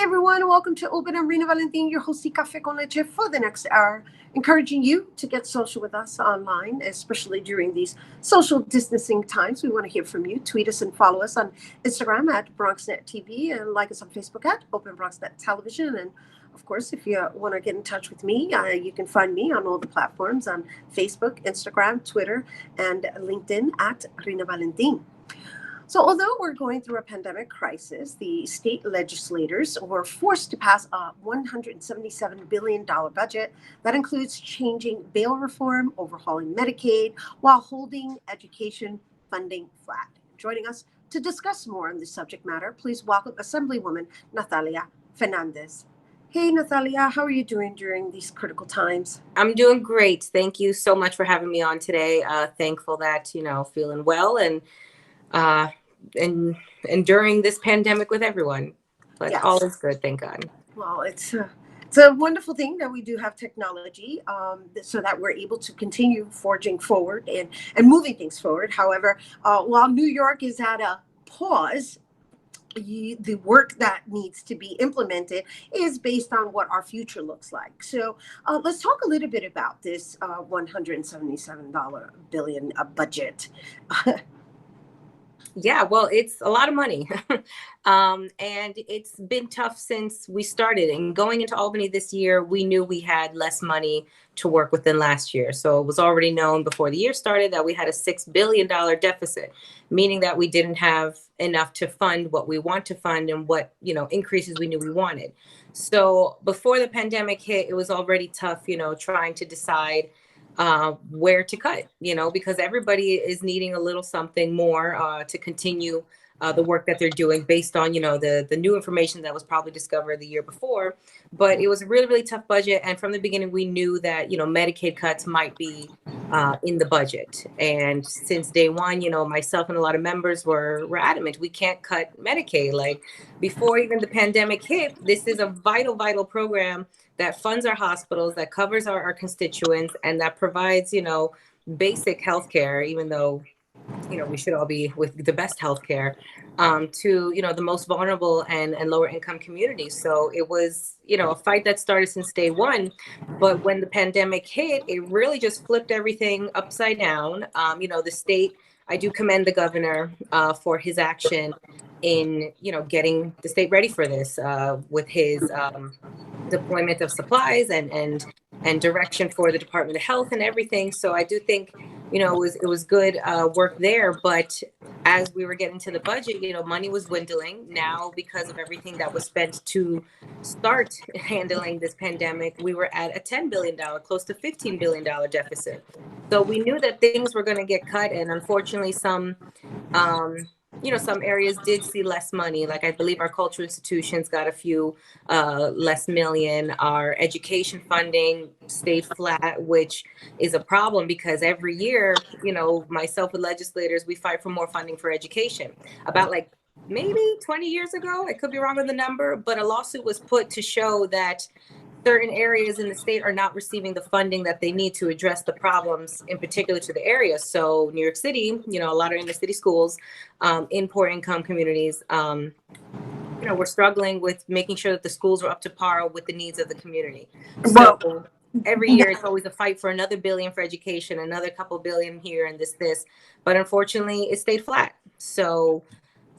everyone. Welcome to Open. I'm Rhina Valentin, your host, Café con Leche, for the next hour, encouraging you to get social with us online, especially during these social distancing times. We want to hear from you. Tweet us and follow us on Instagram at BronxNet TV and like us on Facebook at Open BronxNet Television. And of course, if you want to get in touch with me, you can find me on all the platforms on Facebook, Instagram, Twitter, and LinkedIn at Rhina Valentin. So although we're going through a pandemic crisis, the state legislators were forced to pass a $177 billion budget that includes changing bail reform, overhauling Medicaid, while holding education funding flat. Joining us to discuss more on this subject matter, please welcome Assemblywoman Nathalia Fernandez. Hey, Nathalia, how are you doing during these critical times? I'm doing great. Thank you so much for having me on today. Thankful that, feeling well and during this pandemic with everyone, but yes. All is good, thank God. Well, it's a wonderful thing that we do have technology so that we're able to continue forging forward and moving things forward. However, while New York is at a pause, the work that needs to be implemented is based on what our future looks like. So let's talk a little bit about this $177 billion budget. Yeah, well, it's a lot of money. And it's been tough since we started. And going into Albany this year, we knew we had less money to work with than last year. So it was already known before the year started that we had a $6 billion deficit, meaning that we didn't have enough to fund what we want to fund and what, increases we knew we wanted. So before the pandemic hit, it was already tough, trying to decide where to cut, because everybody is needing a little something more to continue the work that they're doing based on, the new information that was probably discovered the year before. But it was a really, really tough budget. And from the beginning, we knew that, Medicaid cuts might be in the budget. And since day one, myself and a lot of members were adamant, we can't cut Medicaid. Like before even the pandemic hit, this is a vital, vital program that funds our hospitals, that covers our constituents, and that provides, basic health care, even though, we should all be with the best health care to, the most vulnerable and lower income communities. So it was, a fight that started since day one. But when the pandemic hit, it really just flipped everything upside down. The state, I do commend the governor for his action in, getting the state ready for this with his deployment of supplies and direction for the Department of Health and everything. So I do think, it was good work there. But as we were getting to the budget, money was dwindling. Now, because of everything that was spent to start handling this pandemic, we were at a $10 billion, close to $15 billion deficit. So we knew that things were going to get cut. And unfortunately, some areas did see less money. Like I believe our cultural institutions got a few less million. Our education funding stayed flat, which is a problem because every year, myself with legislators, we fight for more funding for education. About like maybe 20 years ago, I could be wrong on the number, but a lawsuit was put to show that certain areas in the state are not receiving the funding that they need to address the problems in particular to the area. So New York City, a lot of inner city schools in poor income communities, we're struggling with making sure that the schools are up to par with the needs of the community. So every year it's always a fight for another billion for education, another couple billion here and this, but unfortunately it stayed flat. So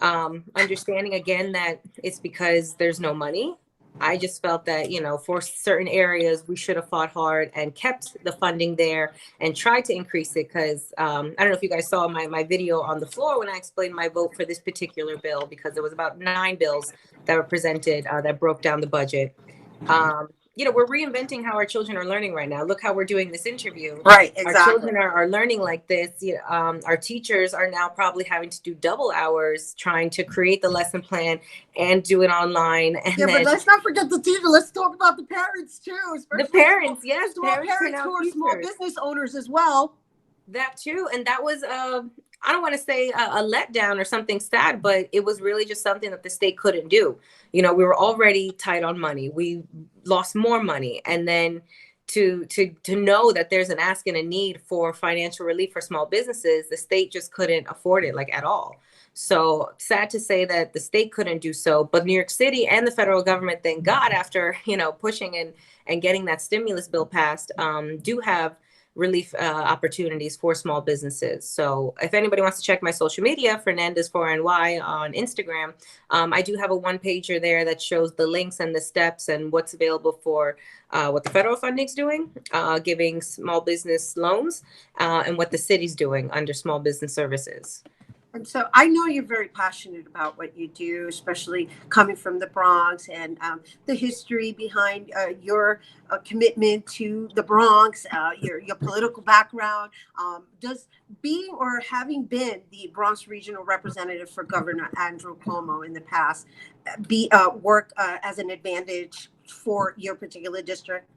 understanding again that it's because there's no money. I just felt that, for certain areas, we should have fought hard and kept the funding there and tried to increase it. Because I don't know if you guys saw my video on the floor when I explained my vote for this particular bill, because there was about 9 bills that were presented that broke down the budget. We're reinventing how our children are learning right now. Look how we're doing this interview. Right, exactly. Our children are learning like this. Our teachers are now probably having to do double hours trying to create the lesson plan and do it online. And but let's not forget the teacher. Let's talk about the parents too. The parents, yes. Parents who are small business owners as well. That too. And that was I don't want to say a letdown or something sad, but it was really just something that the state couldn't do. We were already tight on money. We lost more money. And then to know that there's an ask and a need for financial relief for small businesses, the state just couldn't afford it, like at all. So sad to say that the state couldn't do so, but New York City and the federal government, thank God, after, pushing and getting that stimulus bill passed, do have relief opportunities for small businesses. So if anybody wants to check my social media, Fernandez4NY on Instagram, I do have a one pager there that shows the links and the steps and what's available for what the federal funding's doing, giving small business loans, and what the city's doing under small business services. And so I know you're very passionate about what you do, especially coming from the Bronx and the history behind your commitment to the Bronx, your political background. Does being or having been the Bronx regional representative for Governor Andrew Cuomo in the past work as an advantage for your particular district?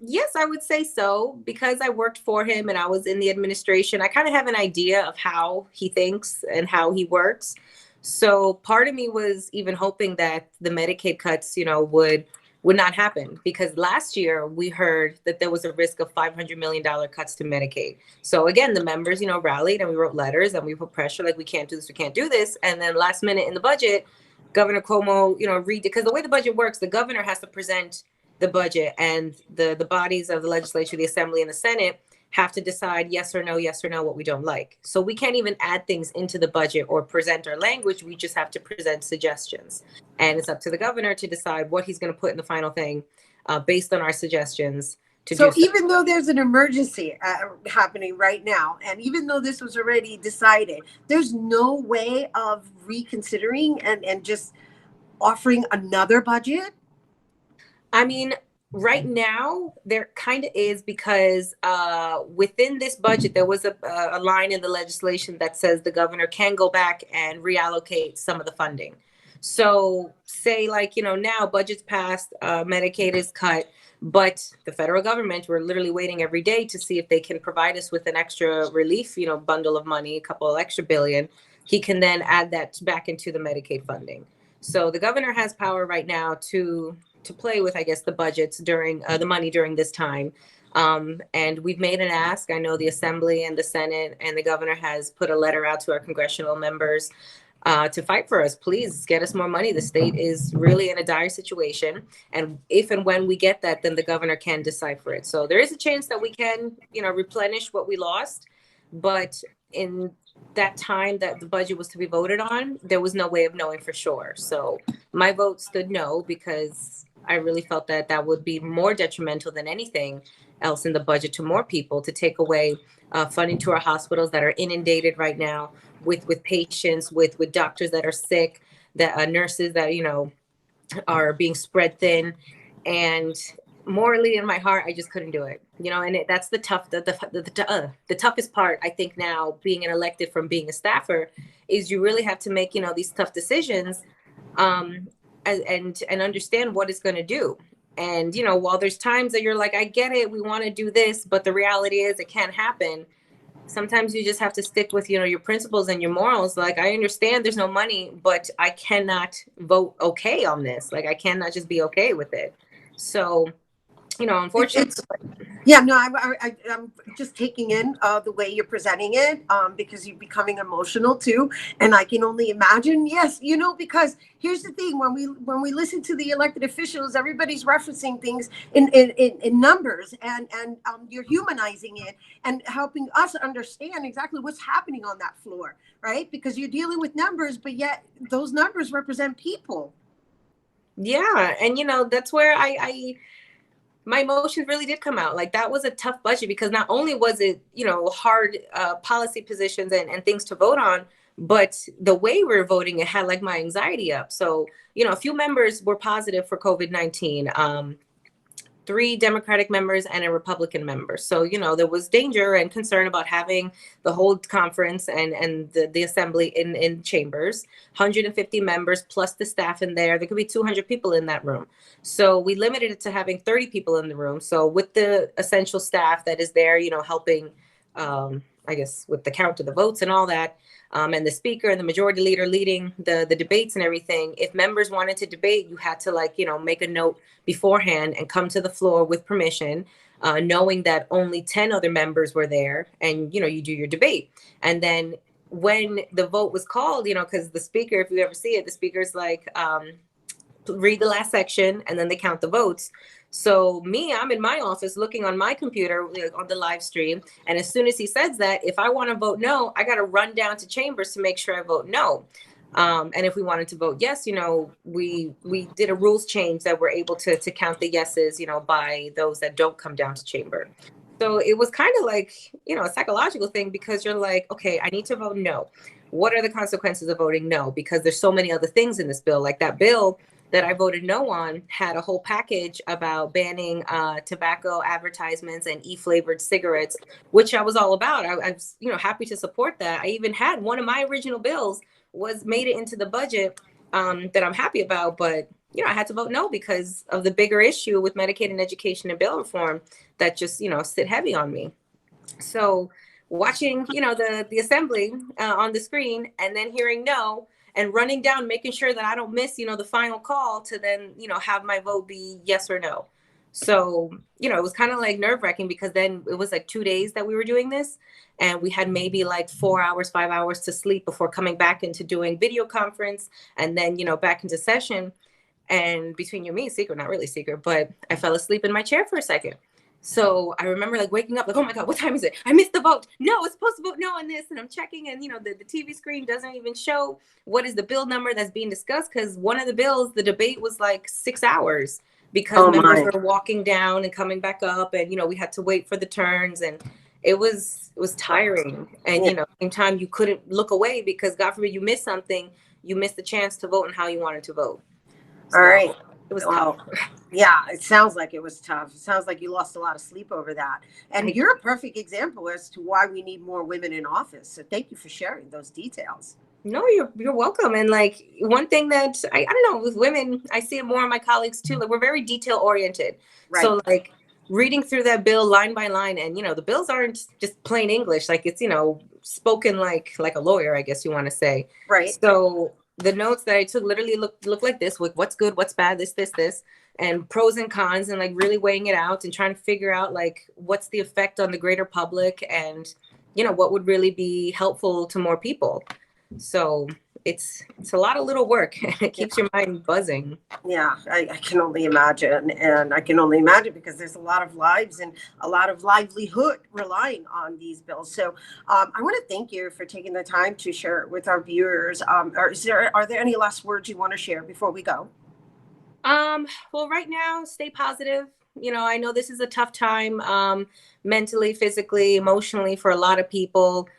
Yes, I would say so, because I worked for him and I was in the administration. I kind of have an idea of how he thinks and how he works. So part of me was even hoping that the Medicaid cuts, would not happen, because last year we heard that there was a risk of $500 million cuts to Medicaid. So again, the members, rallied and we wrote letters and we put pressure, like, we can't do this, we can't do this. And then last minute in the budget, Governor Cuomo, because the way the budget works, the governor has to present the budget, and the bodies of the legislature, the Assembly and the Senate, have to decide yes or no, what we don't like. So we can't even add things into the budget or present our language. We just have to present suggestions. And it's up to the governor to decide what he's going to put in the final thing based on our suggestions. So even though there's an emergency happening right now, and even though this was already decided, there's no way of reconsidering and just offering another budget? I mean, right now there kind of is, because within this budget, there was a line in the legislation that says the governor can go back and reallocate some of the funding. So say, now budget's passed, Medicaid is cut, but the federal government, we're literally waiting every day to see if they can provide us with an extra relief, bundle of money, a couple of extra billion. He can then add that back into the Medicaid funding. So the governor has power right now to play with, I guess, the budgets during the money during this time. And we've made an ask. I know the Assembly and the Senate and the governor has put a letter out to our congressional members to fight for us. Please get us more money. The state is really in a dire situation. And if and when we get that, then the governor can decipher it. So there is a chance that we can, replenish what we lost. But in that time that the budget was to be voted on, there was no way of knowing for sure. So my vote stood no, because I really felt that that would be more detrimental than anything else in the budget to more people, to take away funding to our hospitals that are inundated right now with patients, with doctors that are sick, that nurses that, are being spread thin. And morally in my heart, I just couldn't do it, and that's the toughest part, I think, now being an elected from being a staffer, is you really have to make, these tough decisions and understand what it's going to do. And, while there's times that you're like, I get it, we want to do this, but the reality is it can't happen. Sometimes you just have to stick with, your principles and your morals. Like, I understand there's no money, but I cannot vote okay on this. Like, I cannot just be okay with it. So, unfortunately. Yeah, no, I'm just taking in the way you're presenting it, because you're becoming emotional too, and I can only imagine. Yes, because here's the thing: when we listen to the elected officials, everybody's referencing things in numbers, and you're humanizing it and helping us understand exactly what's happening on that floor, right? Because you're dealing with numbers, but yet those numbers represent people. Yeah, and that's where my emotions really did come out. Like, that was a tough budget, because not only was it, hard policy positions and things to vote on, but the way we were voting, it had my anxiety up. So, a few members were positive for COVID-19, 3 Democratic members and a Republican member. So, there was danger and concern about having the whole conference and the assembly in chambers, 150 members plus the staff in there. There could be 200 people in that room. So we limited it to having 30 people in the room. So with the essential staff that is there, helping, I guess, with the count of the votes and all that, and the speaker and the majority leader leading the debates and everything. If members wanted to debate, you had to make a note beforehand and come to the floor with permission, knowing that only 10 other members were there, and you do your debate. And then when the vote was called, because the speaker, if you ever see it, the speaker's like, read the last section and then they count the votes. So I'm in my office looking on my computer on the live stream. And as soon as he says that, if I want to vote no, I got to run down to chambers to make sure I vote no. And if we wanted to vote yes, we did a rules change that we're able to count the yeses, by those that don't come down to chamber. So it was kind of like, a psychological thing, because you're like, okay, I need to vote no. What are the consequences of voting no? Because there's so many other things in this bill. Like that bill that I voted no on had a whole package about banning tobacco advertisements and e-flavored cigarettes, which I was all about. I was, happy to support that. I even had one of my original bills was made it into the budget that I'm happy about, but I had to vote no because of the bigger issue with Medicaid and education and bail reform that just, sit heavy on me. So watching, the assembly on the screen and then hearing no and running down, making sure that I don't miss, the final call to then, have my vote be yes or no. So, it was kind of like nerve wracking, because then it was like 2 days that we were doing this, and we had maybe like 4 hours, 5 hours to sleep before coming back into doing video conference and then, back into session. And between you and me, secret, not really secret, but I fell asleep in my chair for a second. So I remember like waking up like, oh my God, what time is it? I missed the vote. No, it's supposed to vote no on this. And I'm checking, and the TV screen doesn't even show what is the bill number that's being discussed. Because one of the bills, the debate was like 6 hours, because members were walking down and coming back up, and we had to wait for the turns, and it was tiring. And same time you couldn't look away, because God forbid you miss something, you missed the chance to vote and how you wanted to vote. So, all right. It was tough. Yeah, it sounds like it was tough. It sounds like you lost a lot of sleep over that. And you're a perfect example as to why we need more women in office. So thank you for sharing those details. No, you're welcome. And like one thing that I don't know, with women, I see it more in my colleagues too. Like we're very detail oriented. Right. So like reading through that bill line by line, and the bills aren't just plain English. Like it's spoken like a lawyer, I guess you want to say. Right. So the notes that I took literally look like this, with what's good, what's bad, this, and pros and cons, and like really weighing it out and trying to figure out like what's the effect on the greater public, and what would really be helpful to more people. So it's a lot of little work. It keeps your mind buzzing. Yeah, I can only imagine. And I can only imagine because there's a lot of lives and a lot of livelihood relying on these bills. So I want to thank you for taking the time to share it with our viewers. Are there any last words you want to share before we go? Well, right now, stay positive. I know this is a tough time, mentally, physically, emotionally, for a lot of people.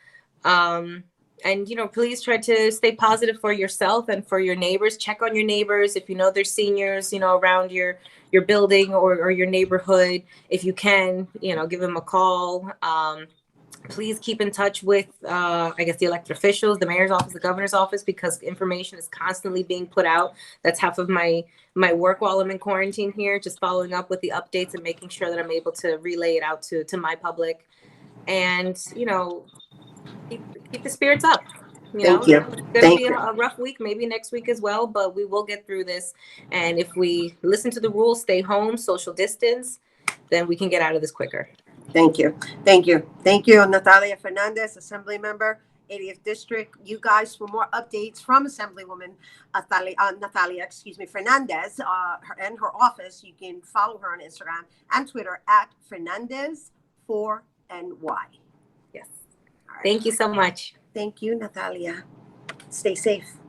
And, please try to stay positive for yourself and for your neighbors. Check on your neighbors. If there's seniors, around your building or your neighborhood, if you can, give them a call. Please keep in touch with, the elected officials, the mayor's office, the governor's office, because information is constantly being put out. That's half of my work while I'm in quarantine here, just following up with the updates and making sure that I'm able to relay it out to my public. And, keep the spirits up. Thank you. It's going to be a rough week, maybe next week as well, but we will get through this. And if we listen to the rules, stay home, social distance, then we can get out of this quicker. Thank you. Thank you. Thank you, Nathalia Fernandez, Assembly Member, 80th District. You guys, for more updates from Assemblywoman Nathalia Fernandez and her office, you can follow her on Instagram and Twitter at Fernandez4NY. Yes. Right. Thank you so much. Thank you, Nathalia. Stay safe.